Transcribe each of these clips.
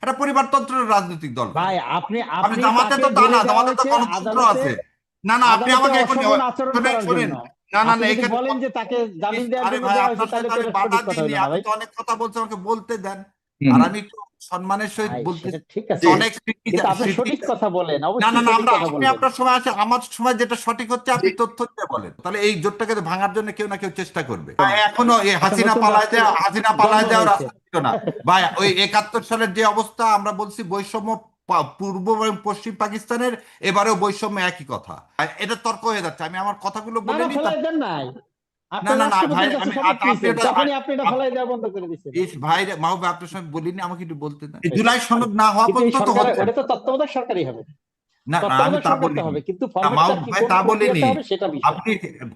এটা পরিবারতন্ত্রের রাজনৈতিক দল করে। ভাই আপনি আপনি আপনি জামাতে তাকে তো তা বলে না, দেওয়া জামাতে তো হয়েছে গণতন্ত্র আদালতে, আছে। না না, আপনি আদালতে আমাকে এখন অশোভন আচরণ শোনেন করার শোনেন। জন্য। না না আপনি না, যদি এখানে বলেন যে তাকে জামিন দেওয়ার আরে জন্য ভাই, দেওয়া হয়েছে, আপনার তাহলে সাথে তো আমি এটা বাধা সঠিক কথা দিইনি, হইলো না আপনি ভাই। তো অনেক কথা বলছেন, আমাকে বলতে দেন। হুম, আর হুম। আমি একটু সম্মানের সহিত ভাই বলতেছি সেটা ঠিক যে আছে, অনেক কিন্তু আপনি স্মৃতি। সঠিক কথা বলেন, না না অবশ্যই না, সঠিক আমরা কথা আপনি বলবেন। আপনার সময় আছে, আমার সময় যেটা সঠিক হচ্ছে জি। আপনি তথ্য দিয়ে বলেন, তাহলে এই জোটটাকে তো ভাঙার জন্য কেউ না কেউ চেষ্টা করবে। এখনো এই একটা হাসিনা নতুন পালায় রাষ্ট্রের দেওয়া, হাসিনা জন্ম পালায় দেওয়ার হয়েছে। রাস্তা ছিল না ভাই। ওই 71 সালের যে অবস্থা আমরা বলছি বৈষম্য, পূর্ব এবং পশ্চিম পাকিস্তানের, এবারেও বৈষম্য, একই কথা। আর এটা তর্ক হয়ে যাচ্ছে, আমি আমার কথাগুলো না বলে না, নিই ফেলাই দেন নাই। না আপনার না না ভাই, রাষ্ট্রপতির কাছে আমি শপথ আপনি নিয়েছেন, ওটা তখনই আপনি এটা ফেলাই দেওয়া বন্ধ করে দিচ্ছেন। ভাই মাহবুব, আপনার সঙ্গে বলিনি, আমাকে একটু বলতে দেন। এই বেশ, জুলাই সনদ না হওয়া কিন্তু এই পর্যন্ত তো সরকার হচ্ছে ওটা তো তত্ত্বাবধায়ক সরকারই হবে। না না, আমি তত্ত্বাবধায়ক তা সরকার তো বলিনি। হবে, কিন্তু না ফরম্যাটটা মাহবুব কি, ভাই কোন তা বলিনি। প্রক্রিয়াতে হবে সেটা বিষয়। আপনি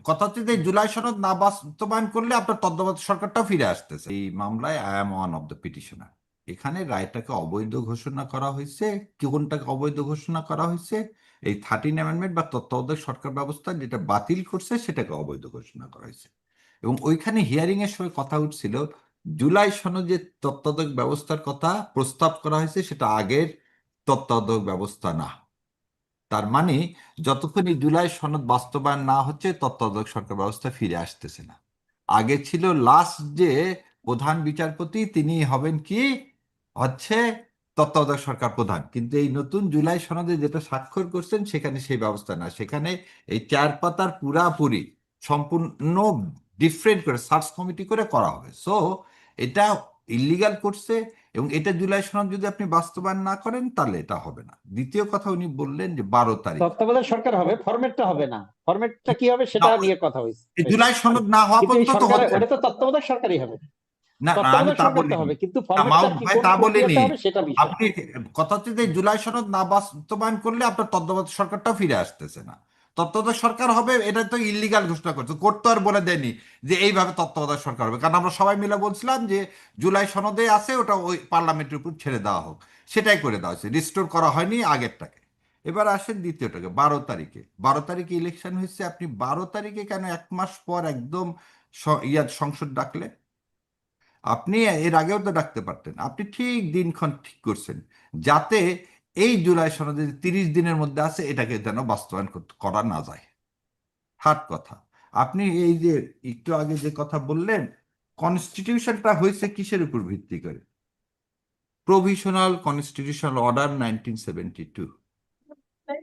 কথা হচ্ছে যে জুলাই সনদ না বাস্তবায়ন করলে আপনার তত্ত্বাবধায়ক সরকারটাও ফিরে আসতেছে। এই মামলায় I am one of the petitioner. এখানে রায়টাকে অবৈধ ঘোষণা করা হয়েছে। কোনটাকে অবৈধ ঘোষণা করা হয়েছে? এই 13 অ্যামেন্ডমেন্ট বা তত্ত্বাবধায়ক সরকার ব্যবস্থা যেটা বাতিল করছে সেটাকে অবৈধ ঘোষণা করা হয়েছে। এবং ওইখানে হিয়ারিং এর সময় কথা উঠছিল জুলাই সনদ যে তত্ত্বাবধায়ক ব্যবস্থার কথা প্রস্তাব করা হয়েছে সেটা আগের তত্ত্বাবধায়ক ব্যবস্থা না। তার মানে যতক্ষণ এই জুলাই সনদ বাস্তবায়ন না হচ্ছে তত্ত্বাবধায়ক সরকার ব্যবস্থা ফিরে আসতেছে না। আগে ছিল লাস্ট যে প্রধান বিচারপতি তিনি হবেন কি হচ্ছে তত্ত্বাবধায়ক সরকার প্রধান, কিন্তু এই নতুন জুলাই সনদে যেটা স্বাক্ষর করছেন সেখানে সেই ব্যবস্থা না। সেখানে এই চার পাতার পুরাপুরি সম্পূর্ণ ডিফারেন্ট করে সার্চ কমিটি করে করা হবে। সো এটা ইলিগাল করছে। এবং এটা জুলাই সনদ যদি আপনি বাস্তবায়ন না করেন তাহলে এটা হবে না। দ্বিতীয় কথা উনি বললেন যে 12 তারিখ। তত্ত্বাবধায়ক সরকার হবে, ফরম্যাটটা হবে না। ফরম্যাটটা কি হবে সেটা নিয়ে কথা হয়েছে। এই বেশ, জুলাই সনদ না হওয়া কিন্তু এই পর্যন্ত তো সরকার হচ্ছে ওটা তো তত্ত্বাবধায়ক সরকারই হবে। না না, আমি তত্ত্বাবধায়ক তা সরকার তো বলিনি। হবে, কিন্তু না ফরম্যাটটা মাহবুব কি, ভাই কোন তা বলিনি। প্রক্রিয়াতে হবে সেটা বিষয়। আপনি কথা হচ্ছে যে জুলাই সনদ না বাস্তবায়ন করলে আপনার তত্ত্বাবধায়ক সরকারটাও ফিরে আসতেছে না। তত্ত্বাবধায়ক সরকার হবে এটা তো ইলিগাল ঘোষণা করছে, কোর্ট তো আর বলে দেয়নি যে এইভাবে তত্ত্বাবধায়ক সরকার হবে। কারণ আমরা সবাই মিলে বলছিলাম যে জুলাই সনদে আছে, ওটা ওই পার্লামেন্টের উপর ছেড়ে দেওয়া হোক। সেটাই করে দেওয়া হয়েছে, রিস্টোর করা হয়নি আগেরটাকে। এবার আসেন দ্বিতীয়টাকে, 12 তারিখে। 12 তারিখে ইলেকশন হয়েছে, আপনি 12 তারিখে কেন 1 মাস পর একদম সংসদ ডাকলে? আপনি এর আগেও তো ডাকতে পারতেন। আপনি ঠিক দিনক্ষণ ঠিক করছেন যাতে এই জুলাই সনদে যে 30 দিনের মধ্যে আছে এটাকে যেন বাস্তবায়ন করা না যায়। থার্ড কথা, আপনি এই যে একটু আগে যে কথা বললেন, কনস্টিটিউশনটা হয়েছে কিসের উপর ভিত্তি করে? Provisional constitutional order 1972।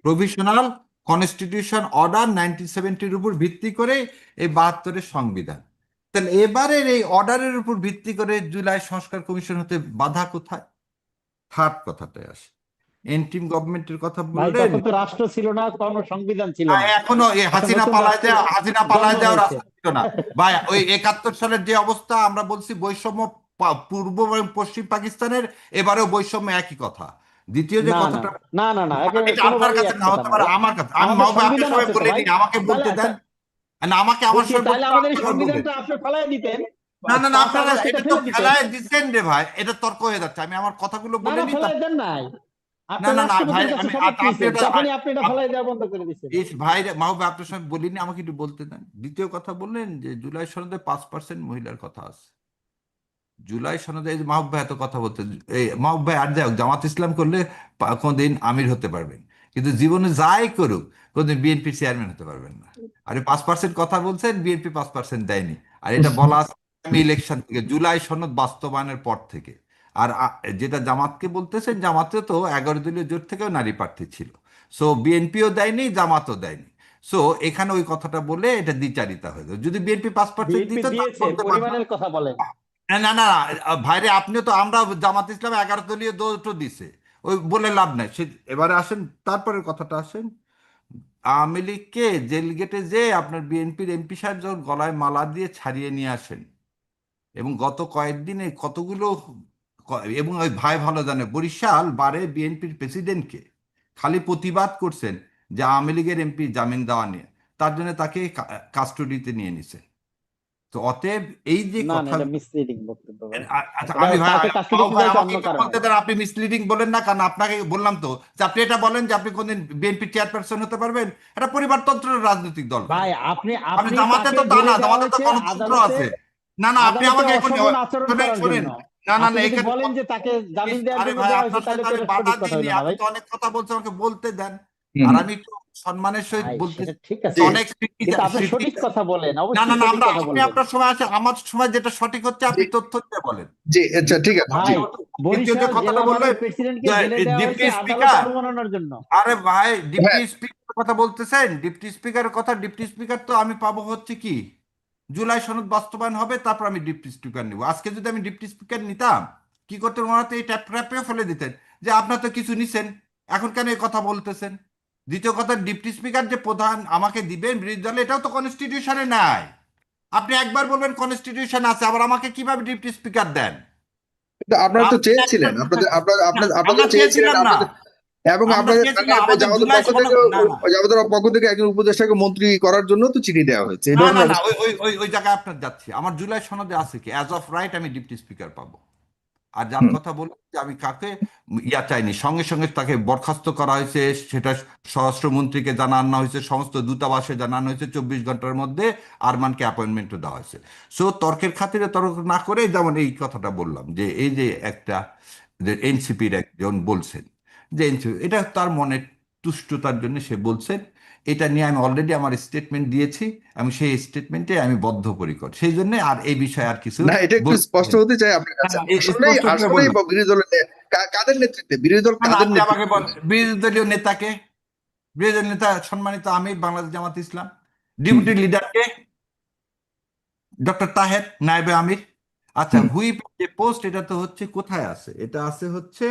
Provisional constitution order 1970-র উপর ভিত্তি করে এই 72-এর সংবিধান। তাহলে এবারের এই অর্ডারের উপর ভিত্তি করে জুলাই সংস্কার কমিশন হতে বাধা কোথায়? থার্ড কথাটাই আসে। এন্ট্রিম গভর্নমেন্টের কথা ভাই বললেন। তখন তো রাষ্ট্র ছিল না, তখন সংবিধান ছিল না। এখনো এই একটা হাসিনা নতুন পালায় রাষ্ট্রের দেওয়া, হাসিনা জন্ম পালায় দেওয়ার হয়েছে। রাস্তা ছিল না ভাই। ওই 71 সালের যে অবস্থা আমরা বলছি বৈষম্য, পূর্ব এবং পশ্চিম পাকিস্তানের, এবারেও বৈষম্য, একই কথা। দ্বিতীয় যে না না কথাটা, না না না, একেবারে এটা আপনার কোনোভাবেই কাছে এক না কথা হতে না। পারে, আমার কাছে, আমি আমাদের মাহবুব আপনার সংবিধান সময় আছে তো ভাই। বলিনি, আমাকে তাহলে বলতে দেন। না আমাকে আমার বলছি, সময় তাহলে বলতে আমাদের এই আপনার বলবেন। সংবিধানটা আপনি ফেলাই দিতেন, না না না, পাঁচ আপনারা আগস্ট এটা এটা তো ফেলে দিতেন। ফেলায় দিচ্ছেন রে ভাই, এটা তর্ক হয়ে যাচ্ছে। আমি আমার কথাগুলো না বলে না, নিই ফেলাই দেন নাই। না আপনার না না ভাই, রাষ্ট্রপতির কাছে আমি শপথ আপনি নিয়েছেন, এটা তখনই আপনি এটা ফেলাই দেওয়া বন্ধ করে দিচ্ছেন। ভাই মাহবুব আপনার সঙ্গে বলিনি, আমাকে একটু বলতে দেন। দ্বিতীয় কথা বললেন যে জুলাই সনদে 5% মহিলার কথা আছে। জুলাই সনদে এই যে মাহবুব ভাই এত কথা বলতে, এই মাহবুব ভাই আর যাই হোক, জামাত ইসলাম করলে কোনদিন আমির হতে পারবেন, কিন্তু জীবনে যাই করুক কোনদিন বিএনপির চেয়ারম্যান হতে পারবেন না। আর 5% কথা বলছেন, বিএনপি 5% দেয়নি। আর এটা বলা আছে আগামী ইলেকশন থেকে, জুলাই সনদ বাস্তবায়নের পর থেকে। আর যেটা জামাতকে বলতেছেন, জামাতে তো 11 দলীয় জোট থেকেও নারী প্রার্থী ছিল। সো বিএনপিও দেয়নি, জামাতও দেয়নি। সো এখানে ওই কথাটা বলে এটা দ্বিচারিতা হয়ে যাবে। যদি বিএনপি 5% বিএনপি দিত তাহলে দিয়েছে, বলতে পারতাম। পরিমাণের কথা বলেন। না না না, ভাইরে আপনিও তো, আমরা জামাত ইসলাম 11 দলীয় জোটও দিছে, ওই বলে লাভ নাই। সে এবারে আসেন, তারপরের কথাটা আসেন। আওয়ামী লীগকে জেল গেটে যে আপনার বিএনপির এমপি সাহেব যখন গলায় মালা দিয়ে ছাড়িয়ে নিয়ে আসেন, এবং গত কয়েকদিনে কতগুলো এবং ওই ভাই ভালো জানে বরিশাল বারে বিএনপির প্রেসিডেন্টকে খালি প্রতিবাদ করছেন যে আওয়ামী লীগের এমপি জামিন দেওয়া নিয়ে, তার জন্য তাকে কাস্টডিতে নিয়ে নিছে। তো অতএব এই যে না না, কথা, এটা মিসলিডিং বক্তব্য ভাই। আচ্ছা এটা আমি ভাই, তাকে মাহবুব কাস্টডিতে ভাই যাইতে আমাকে অন্য একটু কারণে। বলতে দেন, আপনি মিসলিডিং বলেন না। কারণ আপনাকে বললাম তো যে আপনি এটা বলেন যে আপনি কোনদিন বিএনপি চেয়ারপারসন হতে পারবেন। এটা পরিবারতন্ত্রের রাজনৈতিক দল করে। ভাই আপনি আপনি আপনি জামাতে তাকে তো তা বলে না, দেওয়া জামাতে তো হয়েছে গণতন্ত্র আদালতে, আছে। না না, আপনি আদালতে আমাকে এখন অশোভন আচরণ শোনেন করার শোনেন, জন্য। না না আপনি না, যদি এখানে বলেন যে তাকে জামিন দেওয়ার আরে জন্য ভাই, দেওয়া হয়েছে আপনার তাহলে সাথে তো আমি এটা বাধা সঠিক কথা দিইনি, হলো না আপনি ভাই। তো অনেক কথা বলছেন, আমাকে বলতে দেন। হুম, আর হুম। আমি একটু সম্মানের সহিত ভাই বলতেছি সেটা ঠিক যে আছে, অনেক কিন্তু আপনি সঠিক কথা বলেন, না না অবশ্যই না, সঠিক আমরা কথা আপনি বলবেন। আপনার সময় আছে, আমার সময় যেটা সঠিক হচ্ছে জি আপনি তথ্য দিয়ে বলেন। জি, আচ্ছা ঠিক দ্বিতীয় আছে, জি। ভাই, দ্বিতীয় যে বরিশাল কথাটা জেলা বারের বললেন প্রেসিডেন্টকে যে জেলে দেওয়া ডিপটি হয়েছে আদালত স্পিকার, অবমাননার জন্য। আরে ভাই ডিপটি হ্যাঁ, স্পিকারের কথা বলতেছেন, ডিপটি স্পিকারের কথা, ডিপটি স্পিকার তো আমি পাবো হচ্ছে কি, জুলাই সনদ বাস্তবায়ন হবে তারপর আমি ডিপটি স্পিকার নিব। আজকে যদি আমি ডিপটি স্পিকার নিতাম, কি করতেন ওনারা, তো এই ট্যাপ ট্যাপে ফেলে দিতেন যে আপনার তো কিছু নিছেন, এখন কেন এই কথা বলতেছেন। দ্বিতীয় কথা, ডিপটি স্পিকার যে প্রধান আমাকে দিবেন বিরোধী দলে, এটাও তো কনস্টিটিউশনে নাই। আপনি একবার বলবেন কনস্টিটিউশন আছে, আবার আমাকে কিভাবে ডিপটি স্পিকার দেন? কিন্তু আপনারা তো আপনি চেয়েছিলেন, একবার বলছেন, না আপনাদের আমরা চেয়েছিলেন, চেয়েছিলাম না, আপনাদের এবং আমরা আপনাদের মানে চেয়েছিলাম আমাদের জুলাই সনদ, না না জামাতের পক্ষ থেকে একজন উপদেষ্টাকে মন্ত্রী করার জন্য তো চিঠি দেওয়া হয়েছে, এই না না ধরনের না, অবস্থা। ওই জায়গায় আপনার যাচ্ছি, আমার জুলাই সনদে আছে কি অ্যাজ অফ রাইট আমি ডিপটি স্পিকার পাবো। আর যার হুম। কথা বললাম যে আমি কাকে চাইনি, সঙ্গে সঙ্গে তাকে বরখাস্ত করা হয়েছে, সেটা স্বরাষ্ট্রমন্ত্রীকে জানানো হয়েছে, সমস্ত দূতাবাসে জানানো হয়েছে, 24 ঘন্টার মধ্যে আরমানকে অ্যাপয়েন্টমেন্টও দেওয়া হয়েছে। সো তর্কের খাতিরে তর্ক না করে, যেমন এই কথাটা বললাম যে এই যে একটা, যে এনসিপির একজন বলছেন যে এনসিপি এটা তার মনের তুষ্টতার জন্য সে বলছেন, এটা নিয়ে আমি অলরেডি আমার স্টেটমেন্ট দিয়েছি, আমি সেই স্টেটমেন্টে আমি বদ্ধপরিকর, সেই জন্য আর এই বিষয়ে আর কিছু না, এটা একটু বলতে স্পষ্ট চাই না। হতে চাই আপনার কাছে, হ্যাঁ, আসলেই স্পষ্ট করে আসলেই বললাম। বিরোধী দলের কাদের নেতৃত্বে, বিরোধী দল না না, কাদের আপনি আমাকে নেতৃত্বে বল, করছে? বিরোধী দলীয় নেতাকে, বিরোধী দলীয় নেতা সম্মানিত আমির বাংলাদেশ জামাত ইসলাম, হুম, ডিপুটি লিডারকে ডক্টর তাহের নায়েবে আমির। আচ্ছা, হুম। হুইপ যে পোস্ট, এটা তো হচ্ছে কোথায় আছে, এটা আছে হচ্ছে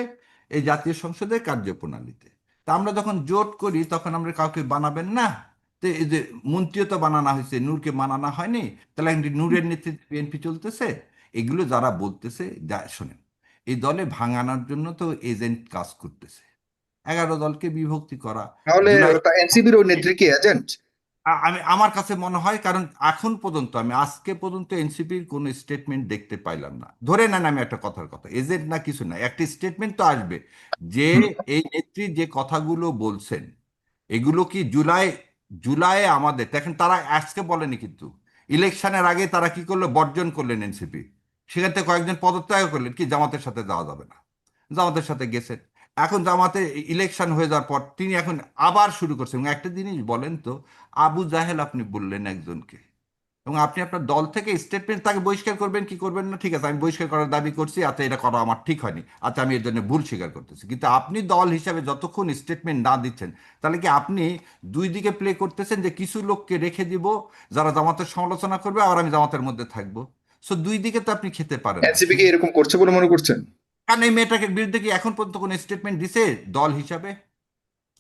এই জাতীয় সংসদের কার্যপ্রণালীতে। তা আমরা যখন জোট করি তখন আমরা কাউকে বানাবেন না, তো এই যে মন্ত্রীও তো বানানো হয়েছে, নূরকে বানানো হয়নি, তাহলে নূরের নেতৃত্বে বিএনপি চলতেছে। এগুলো যারা বলতেছে, যা শোনেন, এই দলে ভাঙানোর জন্য তো এজেন্ট কাজ করতেছে, 11 দলকে বিভক্তি করা। তাহলে জুলাই, এনসিপির ওই নেত্রী কি এজেন্ট? আমি আমার কাছে মনে হয়, কারণ এখন পর্যন্ত আমি আজকে পর্যন্ত এনসিপির কোনো স্টেটমেন্ট দেখতে পাইলাম না। ধরে নেন আমি একটা কথার কথা, এজেন্ট না কিছু না, একটা স্টেটমেন্ট তো আসবে যে এই নেত্রী যে কথাগুলো বলছেন, এগুলো কি জুলাইয়ে আমাদের দেখেন, তারা আজকে বলেনি কিন্তু, ইলেকশনের আগে তারা কি করলো, বর্জন করলেন এনসিপি, সেখান থেকে কয়েকজন পদত্যাগ করলেন, কি জামাতের সাথে যাওয়া যাবে না, জামাতের সাথে গেছেন। এখন জামাতে ইলেকশন হয়ে যাওয়ার পর তিনি এখন আবার শুরু করছেন। এবং একটা জিনিস বলেন তো, আবু জাহেল আপনি বললেন একজনকে, এবং আপনি আপনার দল থেকে স্টেটমেন্ট, তাকে বহিষ্কার করবেন কি করবেন না, ঠিক আছে, আমি বহিষ্কার করার দাবি করছি, আচ্ছা এটা করা আমার ঠিক হয়নি, আচ্ছা আমি এর জন্য ভুল স্বীকার করতেছি, কিন্তু আপনি দল হিসাবে যতক্ষণ স্টেটমেন্ট না দিচ্ছেন, তাহলে কি আপনি দুই দিকে প্লে করতেছেন, যে কিছু লোককে রেখে দিব যারা জামাতের সমালোচনা করবে, আবার আমি জামাতের মধ্যে থাকবো। সো দুই দিকে তো আপনি খেতে পারেন না এনসিপি কি শুধু। এরকম করছে বলে মনে করছেন? কারণ এই মেয়েটাকে বিরুদ্ধে কি এখন পর্যন্ত কোনো স্টেটমেন্ট দিছে দল হিসাবে?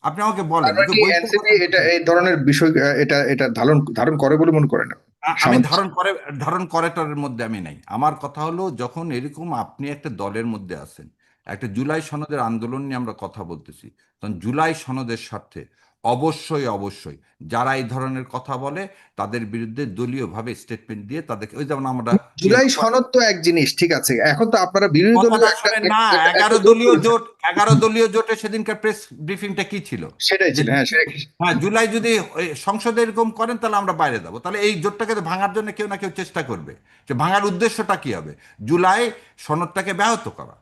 আপনি আমাকে বলেন, আপনার ওকে কি বহিষ্কার এনসিপি করার এটা বিষয়। এই ধরনের বিষয় এটা এটা ধারণ ধারণ করে বলে মনে করেন আপনি? আমি সামঞ্জস্য। ধারণ করেটার মধ্যে আমি নাই। আমার কথা হলো, যখন এরকম আপনি একটা দলের মধ্যে আছেন, একটা জুলাই সনদের আন্দোলন নিয়ে আমরা কথা বলতেছি, তখন জুলাই সনদের স্বার্থে অবশ্যই অবশ্যই যারা এই ধরনের কথা বলে তাদের বিরুদ্ধে দলীয়ভাবে স্টেটমেন্ট দিয়ে তাদেরকে, ওই যেমন আমরা কি জুলাই হলো, সনদ তো এক জিনিস, ঠিক আছে, এখন তো আপনারা বিরোধী দলীয় কথাটা একটা শোনেন না, একটা একটা- একটা এগারো জোট দলীয় করেছেন। জোট, 11 দলীয় জোটে সেদিনকার প্রেস ব্রিফিংটা কি ছিল, সেটাই যে ছিল, হ্যাঁ সেটাই। হ্যাঁ জুলাই যদি ওই সংসদে এরকম করেন তাহলে আমরা বাইরে যাবো, তাহলে এই জোটটাকে তো ভাঙার জন্য কেউ না কেউ চেষ্টা করবে, যে ভাঙার উদ্দেশ্যটা কি হবে, জুলাই সনদটাকে ব্যাহত করা।